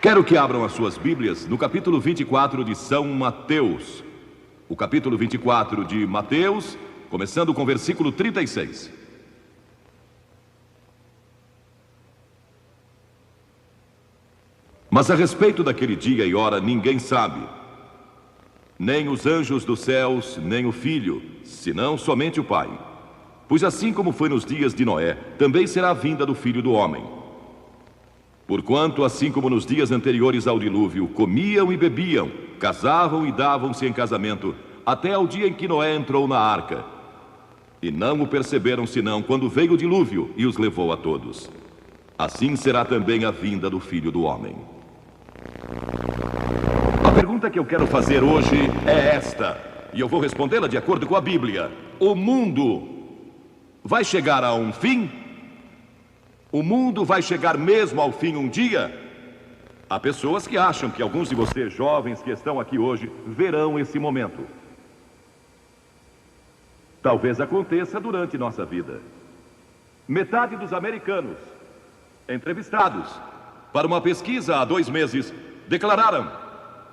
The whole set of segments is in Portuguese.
Quero que abram as suas Bíblias no capítulo 24 de São Mateus. O capítulo 24 de Mateus, começando com o versículo 36. Mas a respeito daquele dia e hora ninguém sabe, nem os anjos dos céus, nem o Filho, senão somente o Pai. Pois assim como foi nos dias de Noé, também será a vinda do Filho do Homem. Porquanto, assim como nos dias anteriores ao dilúvio, comiam e bebiam, casavam e davam-se em casamento, até ao dia em que Noé entrou na arca. E não o perceberam senão quando veio o dilúvio e os levou a todos. Assim será também a vinda do Filho do Homem. A pergunta que eu quero fazer hoje é esta, e eu vou respondê-la de acordo com a Bíblia. O mundo vai chegar a um fim? O mundo vai chegar mesmo ao fim um dia? Há pessoas que acham que alguns de vocês jovens que estão aqui hoje verão esse momento. Talvez aconteça durante nossa vida. Metade dos americanos entrevistados para uma pesquisa há 2 meses declararam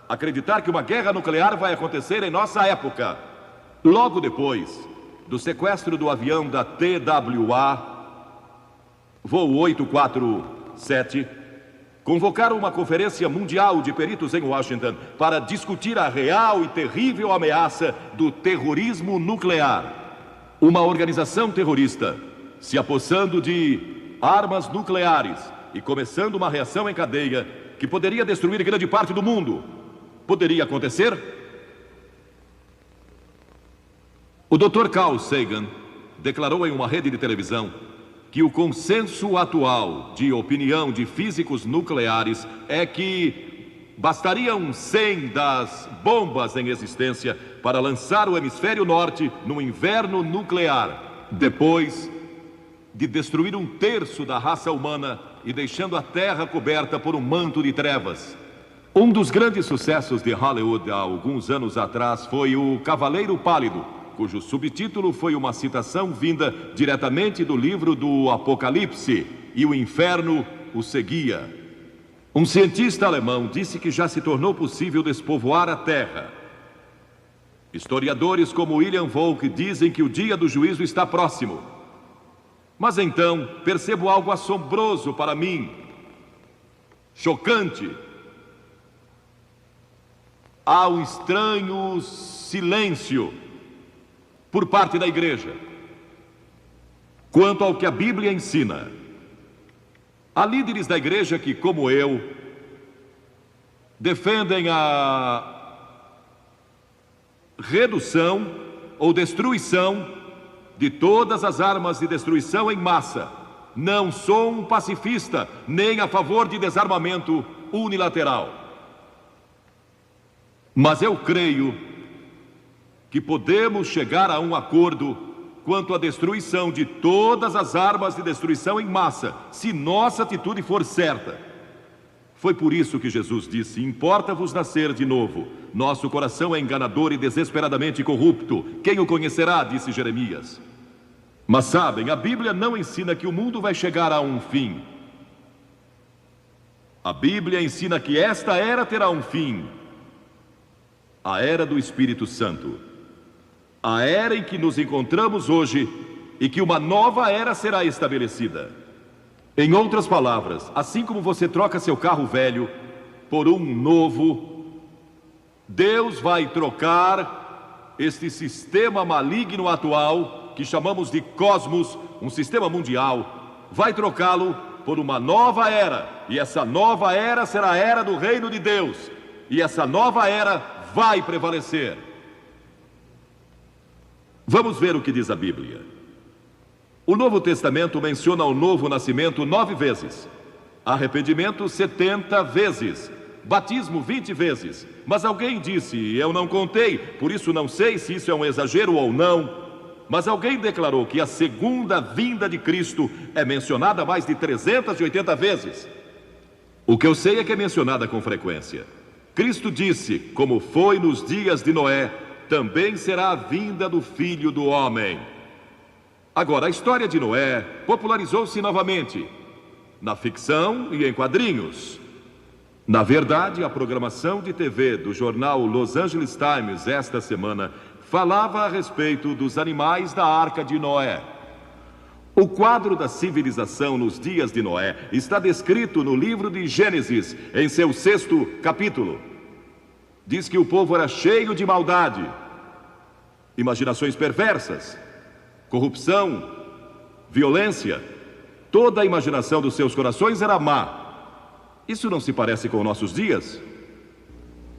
acreditar que uma guerra nuclear vai acontecer em nossa época. Logo depois do sequestro do avião da TWA, voo 847, convocaram uma conferência mundial de peritos em Washington para discutir a real e terrível ameaça do terrorismo nuclear. Uma organização terrorista se apossando de armas nucleares e começando uma reação em cadeia que poderia destruir grande parte do mundo. Poderia acontecer? O Dr. Carl Sagan declarou em uma rede de televisão que o consenso atual de opinião de físicos nucleares é que bastariam 100 das bombas em existência para lançar o hemisfério norte no inverno nuclear, depois de destruir 1/3 da raça humana e deixando a Terra coberta por um manto de trevas. Um dos grandes sucessos de Hollywood há alguns anos atrás foi o Cavaleiro Pálido, cujo subtítulo foi uma citação vinda diretamente do livro do Apocalipse, e o inferno o seguia. Um cientista alemão disse que já se tornou possível despovoar a Terra. Historiadores como William Volk dizem que o dia do juízo está próximo. Mas então percebo algo assombroso para mim, chocante. Há um estranho silêncio por parte da igreja quanto ao que a Bíblia ensina. Há líderes da igreja que, como eu, defendem a redução ou destruição de todas as armas de destruição em massa. Não sou um pacifista, nem a favor de desarmamento unilateral. Mas eu creio que podemos chegar a um acordo quanto à destruição de todas as armas de destruição em massa, se nossa atitude for certa. Foi por isso que Jesus disse: importa-vos nascer de novo. Nosso coração é enganador e desesperadamente corrupto. Quem o conhecerá? Disse Jeremias. Mas sabem, a Bíblia não ensina que o mundo vai chegar a um fim. A Bíblia ensina que esta era terá um fim. A era do Espírito Santo. A era em que nos encontramos hoje e que uma nova era será estabelecida. Em outras palavras, assim como você troca seu carro velho por um novo, Deus vai trocar este sistema maligno atual, que chamamos de cosmos, um sistema mundial, vai trocá-lo por uma nova era. E essa nova era será a era do reino de Deus. E essa nova era vai prevalecer. Vamos ver o que diz a Bíblia. O Novo Testamento menciona o novo nascimento 9 vezes, arrependimento 70 vezes, batismo 20 vezes. Mas alguém disse, eu não contei, por isso não sei se isso é um exagero ou não. Mas alguém declarou que a segunda vinda de Cristo é mencionada mais de 380 vezes. O que eu sei é que é mencionada com frequência. Cristo disse, como foi nos dias de Noé, também será a vinda do Filho do Homem. Agora, a história de Noé popularizou-se novamente na ficção e em quadrinhos. Na verdade, a programação de TV do jornal Los Angeles Times esta semana falava a respeito dos animais da Arca de Noé. O quadro da civilização nos dias de Noé está descrito no livro de Gênesis, em seu 6º capítulo. Diz que o povo era cheio de maldade, imaginações perversas, corrupção, violência. Toda a imaginação dos seus corações era má. Isso não se parece com nossos dias?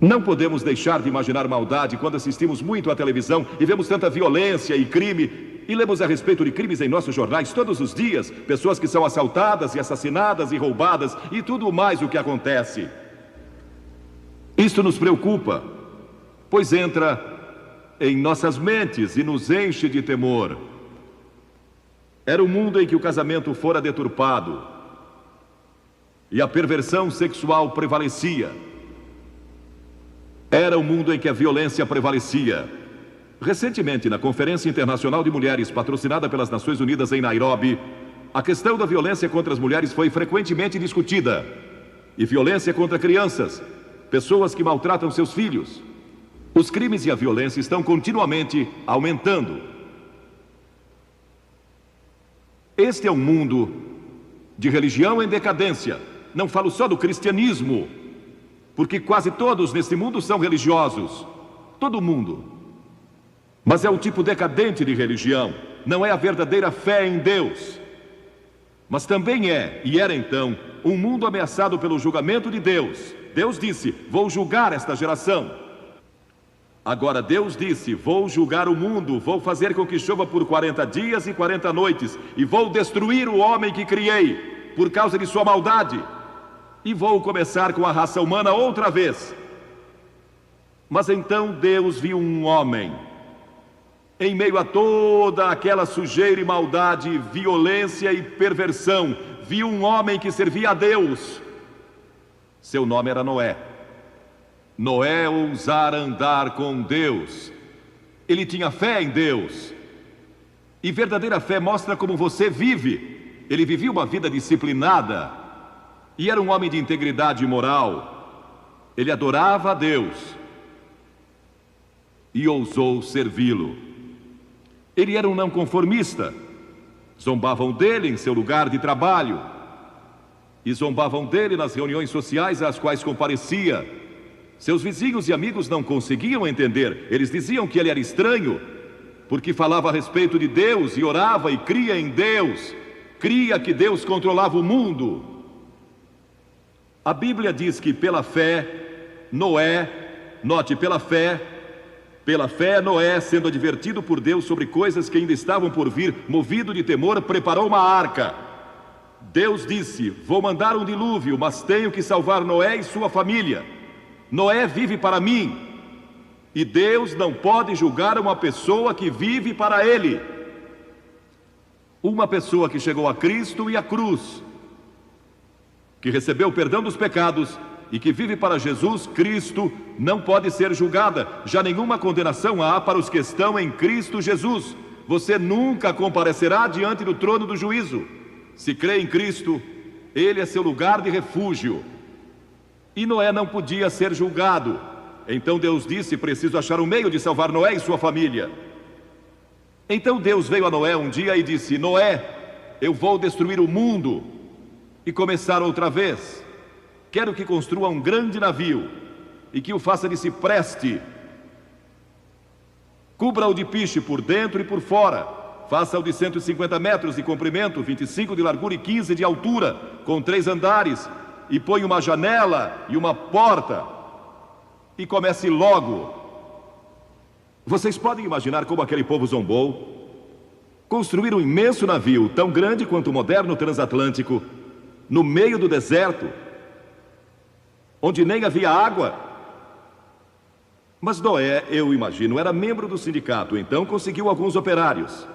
Não podemos deixar de imaginar maldade quando assistimos muito à televisão e vemos tanta violência e crime, e lemos a respeito de crimes em nossos jornais todos os dias, pessoas que são assaltadas e assassinadas e roubadas e tudo mais o que acontece. Isto nos preocupa, pois entra em nossas mentes e nos enche de temor. Era um mundo em que o casamento fora deturpado e a perversão sexual prevalecia. Era um mundo em que a violência prevalecia. Recentemente, na Conferência Internacional de Mulheres, patrocinada pelas Nações Unidas em Nairobi, a questão da violência contra as mulheres foi frequentemente discutida. E violência contra crianças, pessoas que maltratam seus filhos. Os crimes e a violência estão continuamente aumentando. Este é um mundo de religião em decadência. Não falo só do cristianismo, porque quase todos neste mundo são religiosos. Todo mundo. Mas é um tipo decadente de religião. Não é a verdadeira fé em Deus. Mas também é, e era então, um mundo ameaçado pelo julgamento de Deus. Deus disse: vou julgar esta geração. Agora Deus disse: vou julgar o mundo, vou fazer com que chova por 40 dias e 40 noites, e vou destruir o homem que criei, por causa de sua maldade. E vou começar com a raça humana outra vez. Mas então Deus viu um homem, em meio a toda aquela sujeira e maldade, violência e perversão, viu um homem que servia a Deus. Seu nome era Noé. Noé ousara andar com Deus. Ele tinha fé em Deus. E verdadeira fé mostra como você vive. Ele vivia uma vida disciplinada. E era um homem de integridade moral. Ele adorava a Deus. E ousou servi-lo. Ele era um não conformista. Zombavam dele em seu lugar de trabalho. E zombavam dele nas reuniões sociais às quais comparecia. Seus vizinhos e amigos não conseguiam entender. Eles diziam que ele era estranho, porque falava a respeito de Deus e orava e cria em Deus. Cria que Deus controlava o mundo. A Bíblia diz que pela fé, Noé, note, pela fé Noé, sendo advertido por Deus sobre coisas que ainda estavam por vir, movido de temor, preparou uma arca. Deus disse: vou mandar um dilúvio, mas tenho que salvar Noé e sua família. Noé vive para mim, e Deus não pode julgar uma pessoa que vive para Ele. Uma pessoa que chegou a Cristo e à cruz, que recebeu o perdão dos pecados e que vive para Jesus Cristo, não pode ser julgada. Já nenhuma condenação há para os que estão em Cristo Jesus. Você nunca comparecerá diante do trono do juízo. Se crê em Cristo, Ele é seu lugar de refúgio. E Noé não podia ser julgado. Então Deus disse: preciso achar um meio de salvar Noé e sua família. Então Deus veio a Noé um dia e disse: Noé, eu vou destruir o mundo e começar outra vez. Quero que construa um grande navio e que o faça de cipreste. Cubra-o de piche por dentro e por fora. Faça-o de 150 metros de comprimento, 25 de largura e 15 de altura, com 3 andares. E põe uma janela e uma porta. E comece logo. Vocês podem imaginar como aquele povo zombou? Construir um imenso navio, tão grande quanto o moderno transatlântico, no meio do deserto, onde nem havia água. Mas Noé, eu imagino, era membro do sindicato, então conseguiu alguns operários.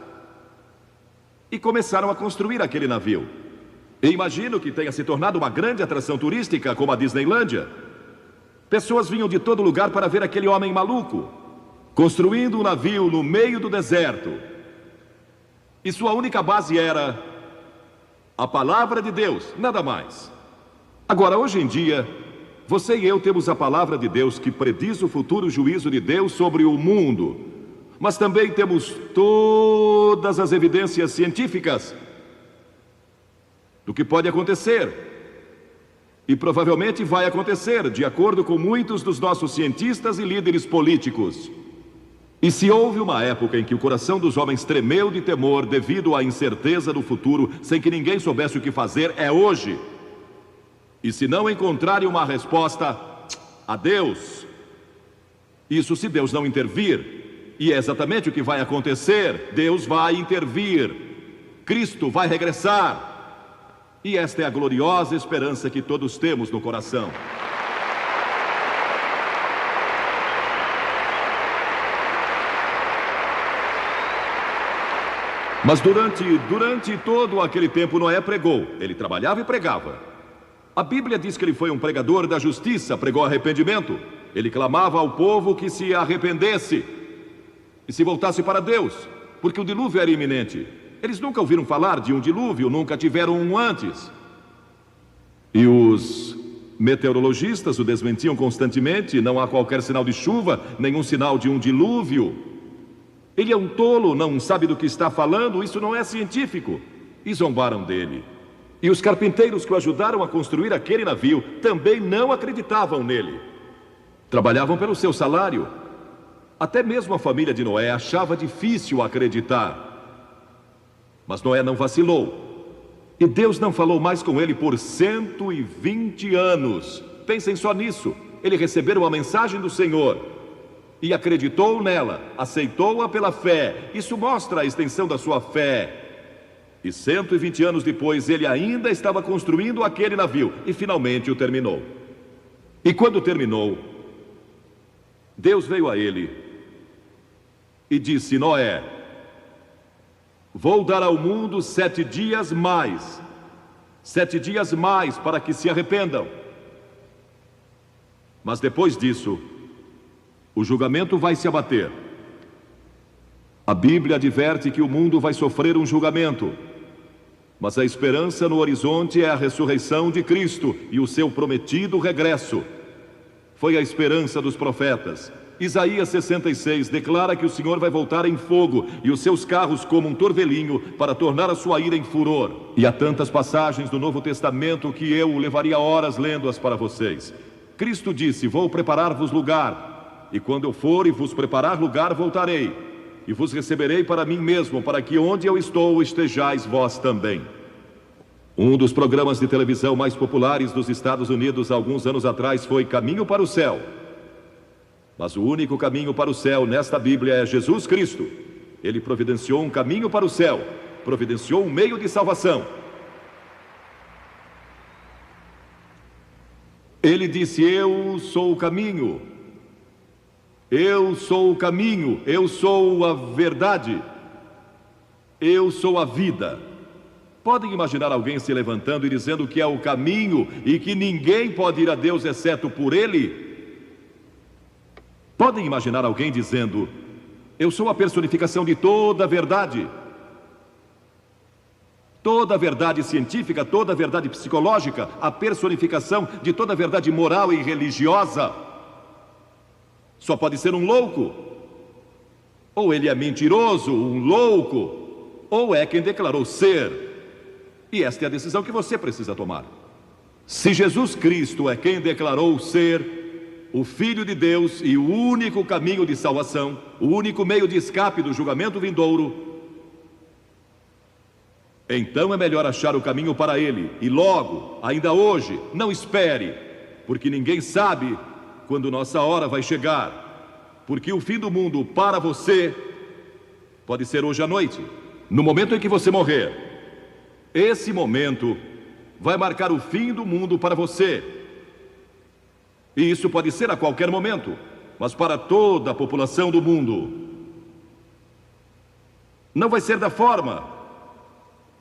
E começaram a construir aquele navio. E imagino que tenha se tornado uma grande atração turística, como a Disneylândia. Pessoas vinham de todo lugar para ver aquele homem maluco, construindo um navio no meio do deserto. E sua única base era a palavra de Deus, nada mais. Agora, hoje em dia, Você e eu temos a palavra de Deus que prediz o futuro juízo de Deus sobre o mundo. Mas também temos todas as evidências científicas do que pode acontecer. E provavelmente vai acontecer, de acordo com muitos dos nossos cientistas e líderes políticos. E se houve uma época em que o coração dos homens tremeu de temor devido à incerteza do futuro, sem que ninguém soubesse o que fazer, é hoje. E se não encontrarem uma resposta, adeus. Isso se Deus não intervir. E é exatamente o que vai acontecer. Deus vai intervir. Cristo vai regressar. E esta é a gloriosa esperança que todos temos no coração. Mas durante todo aquele tempo Noé pregou. Ele trabalhava e pregava. A Bíblia diz que ele foi um pregador da justiça, pregou arrependimento. Ele clamava ao povo que se arrependesse e se voltasse para Deus, porque o dilúvio era iminente. Eles nunca ouviram falar de um dilúvio, nunca tiveram um antes. E os meteorologistas o desmentiam constantemente. Não há qualquer sinal de chuva, nenhum sinal de um dilúvio. Ele é um tolo, não sabe do que está falando, isso não é científico. E zombaram dele. E os carpinteiros que o ajudaram a construir aquele navio também não acreditavam nele. Trabalhavam pelo seu salário. Até mesmo a família de Noé achava difícil acreditar. Mas Noé não vacilou. E Deus não falou mais com ele por 120 anos. Pensem só nisso. Ele recebeu a mensagem do Senhor e acreditou nela, aceitou-a pela fé. Isso mostra a extensão da sua fé. E 120 anos depois, ele ainda estava construindo aquele navio e finalmente o terminou. E quando terminou, Deus veio a ele e disse: Noé, vou dar ao mundo 7 dias mais. 7 dias mais para que se arrependam. Mas depois disso, o julgamento vai se abater. A Bíblia adverte que o mundo vai sofrer um julgamento. Mas a esperança no horizonte é a ressurreição de Cristo e o seu prometido regresso. Foi a esperança dos profetas. Isaías 66 declara que o Senhor vai voltar em fogo e os seus carros como um torvelinho para tornar a sua ira em furor. E há tantas passagens do Novo Testamento que eu levaria horas lendo-as para vocês. Cristo disse: vou preparar-vos lugar, e quando eu for e vos preparar lugar, voltarei, e vos receberei para mim mesmo, para que onde eu estou estejais vós também. Um dos programas de televisão mais populares dos Estados Unidos alguns anos atrás foi Caminho para o Céu. Mas o único caminho para o céu nesta Bíblia é Jesus Cristo. Ele providenciou um caminho para o céu, providenciou um meio de salvação. Ele disse: eu sou o caminho, eu sou o caminho, eu sou a verdade, eu sou a vida. Podem imaginar alguém se levantando e dizendo que é o caminho e que ninguém pode ir a Deus exceto por Ele? Podem imaginar alguém dizendo: eu sou a personificação de toda a verdade. Toda a verdade científica, toda a verdade psicológica, a personificação de toda a verdade moral e religiosa. Só pode ser um louco. Ou ele é mentiroso, um louco, ou é quem declarou ser. E esta é a decisão que você precisa tomar. Se Jesus Cristo é quem declarou ser o Filho de Deus e o único caminho de salvação, o único meio de escape do julgamento vindouro, então é melhor achar o caminho para Ele, e logo, ainda hoje. Não espere, porque ninguém sabe quando nossa hora vai chegar, porque o fim do mundo para você pode ser hoje à noite, no momento em que você morrer. Esse momento vai marcar o fim do mundo para você. E isso pode ser a qualquer momento, mas para toda a população do mundo. Não vai ser da forma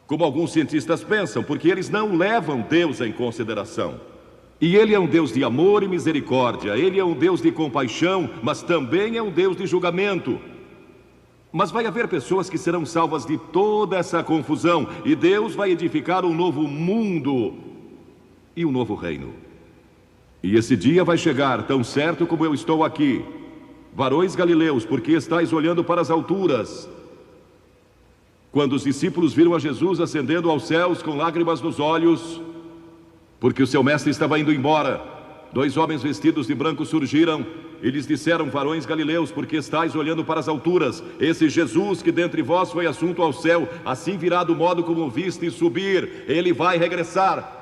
como alguns cientistas pensam, porque eles não levam Deus em consideração. E Ele é um Deus de amor e misericórdia, Ele é um Deus de compaixão, mas também é um Deus de julgamento. Mas vai haver pessoas que serão salvas de toda essa confusão, e Deus vai edificar um novo mundo e um novo reino. E esse dia vai chegar, tão certo como eu estou aqui. Varões galileus, por que estáis olhando para as alturas? Quando os discípulos viram a Jesus ascendendo aos céus com lágrimas nos olhos, porque o seu mestre estava indo embora, 2 homens vestidos de branco surgiram e lhes disseram: varões galileus, por que estáis olhando para as alturas? Esse Jesus que dentre vós foi assunto ao céu, assim virá do modo como o vistes subir, ele vai regressar.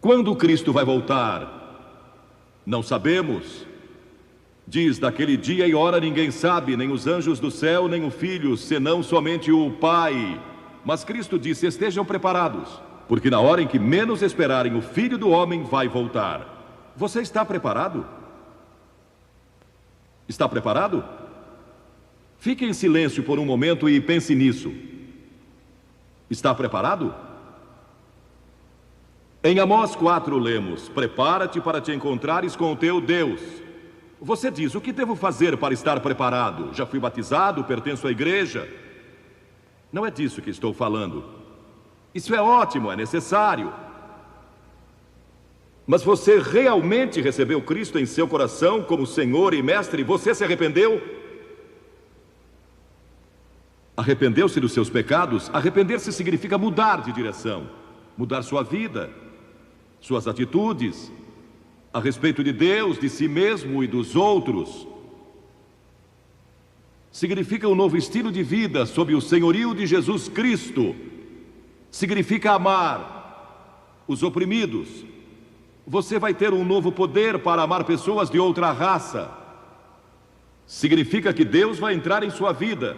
Quando Cristo vai voltar? Não sabemos. Diz: daquele dia e hora ninguém sabe, nem os anjos do céu, nem o Filho, senão somente o Pai. Mas Cristo disse: estejam preparados, porque na hora em que menos esperarem, o Filho do Homem vai voltar. Você está preparado? Está preparado? Fique em silêncio por um momento e pense nisso. Está preparado? Em Amós 4 lemos: prepara-te para te encontrares com o teu Deus. Você diz: o que devo fazer para estar preparado? Já fui batizado, pertenço à igreja. Não é disso que estou falando. Isso é ótimo, é necessário. Mas você realmente recebeu Cristo em seu coração como Senhor e Mestre? Você se arrependeu? Arrependeu-se dos seus pecados? Arrepender-se significa mudar de direção, mudar sua vida, suas atitudes, a respeito de Deus, de si mesmo e dos outros. Significa um novo estilo de vida sob o senhorio de Jesus Cristo. Significa amar os oprimidos. Você vai ter um novo poder para amar pessoas de outra raça. Significa que Deus vai entrar em sua vida,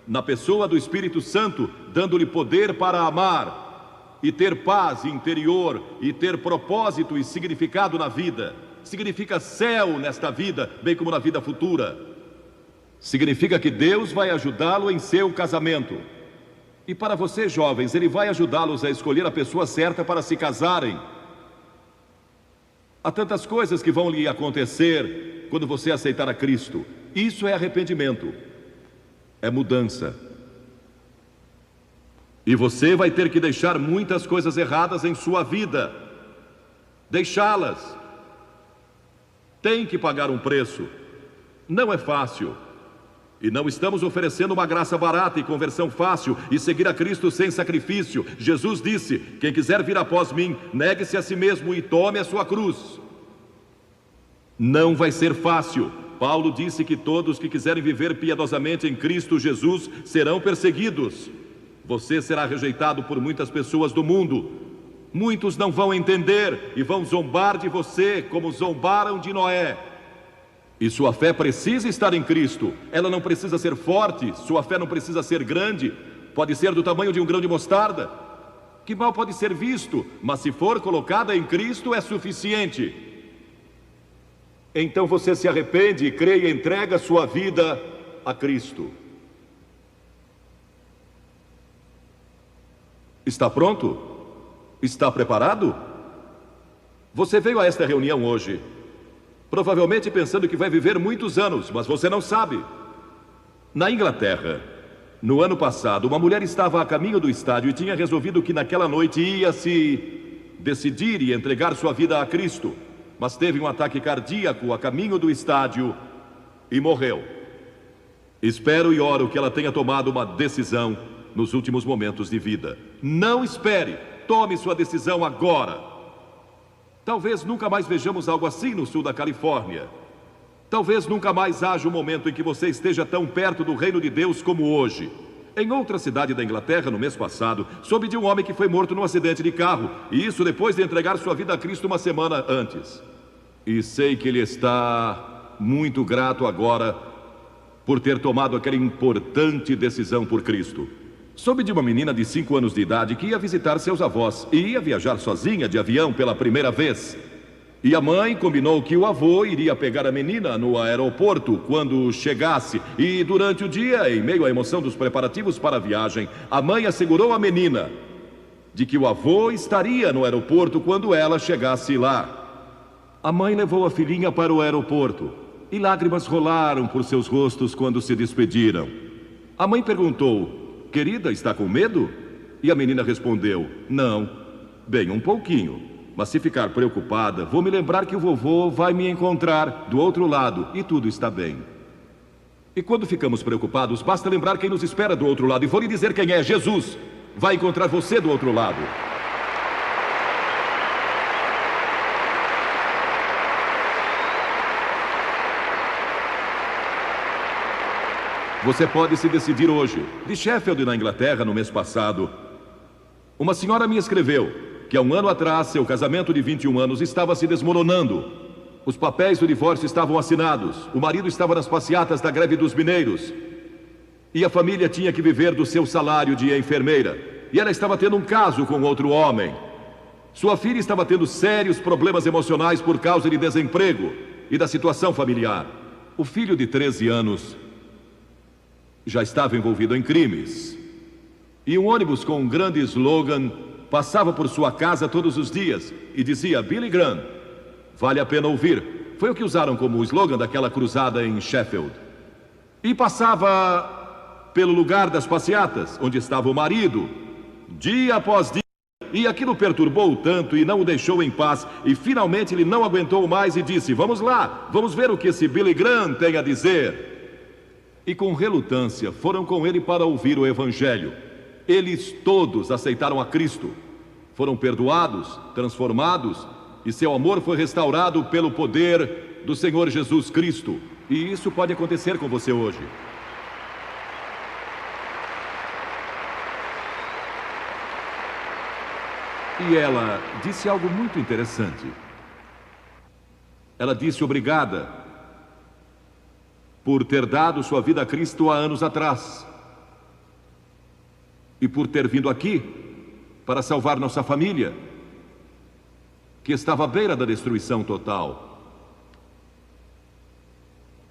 na pessoa do Espírito Santo, dando-lhe poder para amar e ter paz interior e ter propósito e significado na vida. Significa céu nesta vida, bem como na vida futura. Significa que Deus vai ajudá-lo em seu casamento. E para vocês jovens, Ele vai ajudá-los a escolher a pessoa certa para se casarem. Há tantas coisas que vão lhe acontecer quando você aceitar a Cristo. Isso é arrependimento, é mudança. E você vai ter que deixar muitas coisas erradas em sua vida. Deixá-las. Tem que pagar um preço. Não é fácil. E não estamos oferecendo uma graça barata e conversão fácil e seguir a Cristo sem sacrifício. Jesus disse: quem quiser vir após mim, negue-se a si mesmo e tome a sua cruz. Não vai ser fácil. Paulo disse que todos que quiserem viver piedosamente em Cristo Jesus serão perseguidos. Você será rejeitado por muitas pessoas do mundo. Muitos não vão entender e vão zombar de você como zombaram de Noé. E sua fé precisa estar em Cristo. Ela não precisa ser forte, sua fé não precisa ser grande. Pode ser do tamanho de um grão de mostarda, que mal pode ser visto, mas se for colocada em Cristo é suficiente. Então você se arrepende e crê e entrega sua vida a Cristo. Está pronto? Está preparado? Você veio a esta reunião hoje provavelmente pensando que vai viver muitos anos, mas você não sabe. Na Inglaterra, no ano passado, uma mulher estava a caminho do estádio e tinha resolvido que naquela noite ia se decidir e entregar sua vida a Cristo, mas teve um ataque cardíaco a caminho do estádio e morreu. Espero e oro que ela tenha tomado uma decisão nos últimos momentos de vida. Não espere, tome sua decisão agora. Talvez nunca mais vejamos algo assim no sul da Califórnia. Talvez nunca mais haja um momento em que você esteja tão perto do reino de Deus como hoje. Em outra cidade da Inglaterra, no mês passado, soube de um homem que foi morto num acidente de carro, e isso depois de entregar sua vida a Cristo uma semana antes. E sei que ele está muito grato agora por ter tomado aquela importante decisão por Cristo. Soube de uma menina de 5 anos de idade que ia visitar seus avós e ia viajar sozinha de avião pela primeira vez. E a mãe combinou que o avô iria pegar a menina no aeroporto quando chegasse. E durante o dia, em meio à emoção dos preparativos para a viagem, a mãe assegurou à menina de que o avô estaria no aeroporto quando ela chegasse lá. A mãe levou a filhinha para o aeroporto e lágrimas rolaram por seus rostos quando se despediram. A mãe perguntou: querida, está com medo? E a menina respondeu: não, bem, um pouquinho. Mas se ficar preocupada, vou me lembrar que o vovô vai me encontrar do outro lado e tudo está bem. E quando ficamos preocupados, basta lembrar quem nos espera do outro lado. E vou lhe dizer quem é: Jesus vai encontrar você do outro lado. Você pode se decidir hoje. De Sheffield, na Inglaterra, no mês passado, uma senhora me escreveu que há um ano atrás seu casamento de 21 anos estava se desmoronando. Os papéis do divórcio estavam assinados. O marido estava nas passeatas da greve dos mineiros. E a família tinha que viver do seu salário de enfermeira. E ela estava tendo um caso com outro homem. Sua filha estava tendo sérios problemas emocionais por causa de desemprego e da situação familiar. O filho de 13 anos já estava envolvido em crimes. E um ônibus com um grande slogan passava por sua casa todos os dias e dizia: Billy Graham, vale a pena ouvir. Foi o que usaram como slogan daquela cruzada em Sheffield. E passava pelo lugar das passeatas, onde estava o marido, dia após dia. E aquilo perturbou-o tanto e não o deixou em paz. E finalmente ele não aguentou mais e disse: vamos lá, vamos ver o que esse Billy Graham tem a dizer. E com relutância foram com ele para ouvir o Evangelho. Eles todos aceitaram a Cristo. Foram perdoados, transformados, e seu amor foi restaurado pelo poder do Senhor Jesus Cristo. E isso pode acontecer com você hoje. E ela disse algo muito interessante. Ela disse obrigada por ter dado sua vida a Cristo há anos atrás. E por ter vindo aqui para salvar nossa família, que estava à beira da destruição total.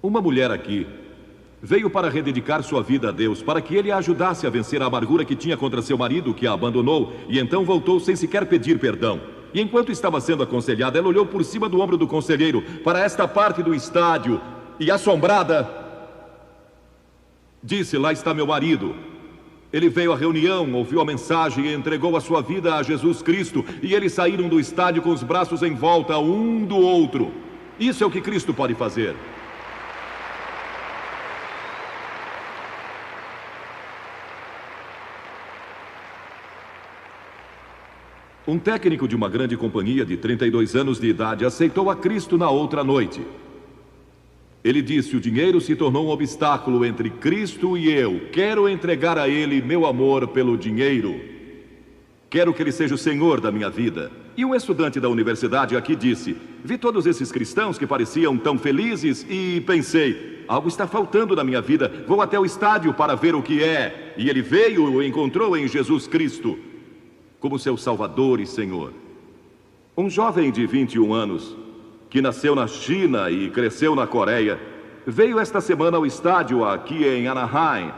Uma mulher aqui veio para rededicar sua vida a Deus, para que Ele a ajudasse a vencer a amargura que tinha contra seu marido, que a abandonou, e então voltou sem sequer pedir perdão. E enquanto estava sendo aconselhada, ela olhou por cima do ombro do conselheiro para esta parte do estádio e, assombrada, disse: lá está meu marido. Ele veio à reunião, ouviu a mensagem e entregou a sua vida a Jesus Cristo. E eles saíram do estádio com os braços em volta um do outro. Isso é o que Cristo pode fazer. Um técnico de uma grande companhia de 32 anos de idade aceitou a Cristo na outra noite. Ele disse: o dinheiro se tornou um obstáculo entre Cristo e eu. Quero entregar a Ele meu amor pelo dinheiro. Quero que Ele seja o Senhor da minha vida. E um estudante da universidade aqui disse: vi todos esses cristãos que pareciam tão felizes e pensei: algo está faltando na minha vida. Vou até o estádio para ver o que é. E ele veio e encontrou em Jesus Cristo como seu Salvador e Senhor. Um jovem de 21 anos, que nasceu na China e cresceu na Coreia, veio esta semana ao estádio aqui em Anaheim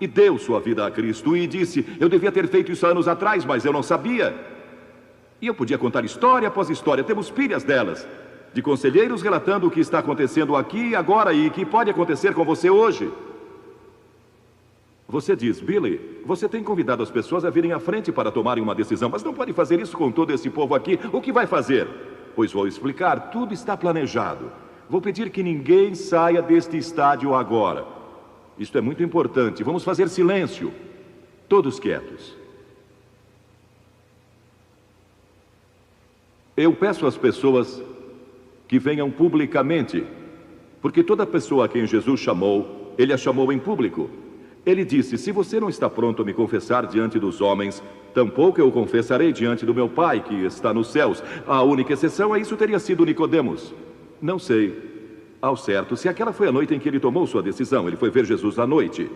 e deu sua vida a Cristo e disse: eu devia ter feito isso anos atrás, mas eu não sabia. E eu podia contar história após história, temos pilhas delas, de conselheiros relatando o que está acontecendo aqui e agora e que pode acontecer com você hoje. Você diz: Billy, você tem convidado as pessoas a virem à frente para tomarem uma decisão, mas não pode fazer isso com todo esse povo aqui. O que vai fazer? Pois vou explicar, tudo está planejado. Vou pedir que ninguém saia deste estádio agora. Isto é muito importante. Vamos fazer silêncio. Todos quietos. Eu peço às pessoas que venham publicamente, porque toda pessoa a quem Jesus chamou, Ele a chamou em público. Ele disse: se você não está pronto a me confessar diante dos homens, tampouco eu o confessarei diante do meu Pai que está nos céus. A única exceção a isso teria sido Nicodemos. Não sei ao certo se aquela foi a noite em que ele tomou sua decisão. Ele foi ver Jesus à noite.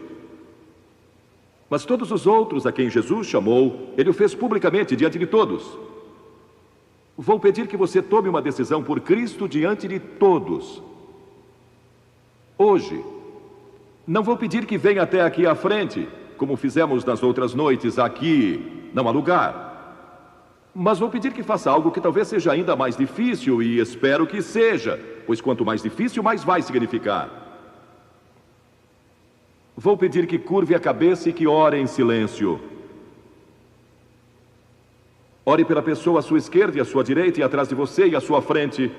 Mas todos os outros a quem Jesus chamou, Ele o fez publicamente diante de todos. Vou pedir que você tome uma decisão por Cristo diante de todos. Hoje. Não vou pedir que venha até aqui à frente, como fizemos nas outras noites. Aqui não há lugar. Mas vou pedir que faça algo que talvez seja ainda mais difícil, e espero que seja, pois quanto mais difícil, mais vai significar. Vou pedir que curve a cabeça e que ore em silêncio. Ore pela pessoa à sua esquerda e à sua direita, e atrás de você e à sua frente.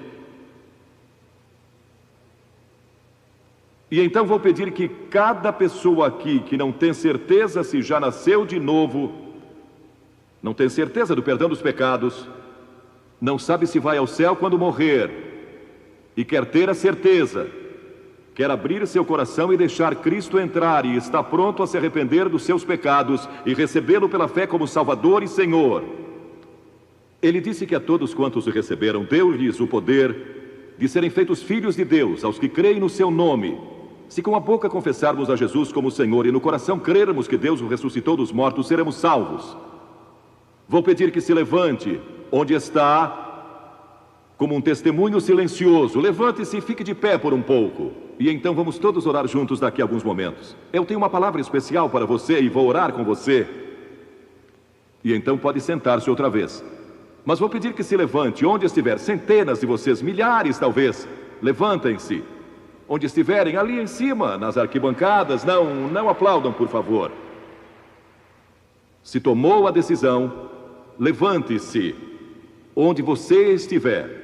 E então vou pedir que cada pessoa aqui que não tem certeza se já nasceu de novo, não tem certeza do perdão dos pecados, não sabe se vai ao céu quando morrer, e quer ter a certeza, quer abrir seu coração e deixar Cristo entrar, e está pronto a se arrepender dos seus pecados e recebê-lo pela fé como Salvador e Senhor. Ele disse que a todos quantos o receberam, deu-lhes o poder de serem feitos filhos de Deus, aos que creem no seu nome. Se com a boca confessarmos a Jesus como Senhor e no coração crermos que Deus o ressuscitou dos mortos, seremos salvos. Vou pedir que se levante onde está, como um testemunho silencioso. Levante-se e fique de pé por um pouco. E então vamos todos orar juntos daqui a alguns momentos. Eu tenho uma palavra especial para você e vou orar com você. E então pode sentar-se outra vez. Mas vou pedir que se levante onde estiver, centenas de vocês, milhares talvez. Levantem-se. Onde estiverem, ali em cima, nas arquibancadas, não aplaudam, por favor. Se tomou a decisão, levante-se onde você estiver.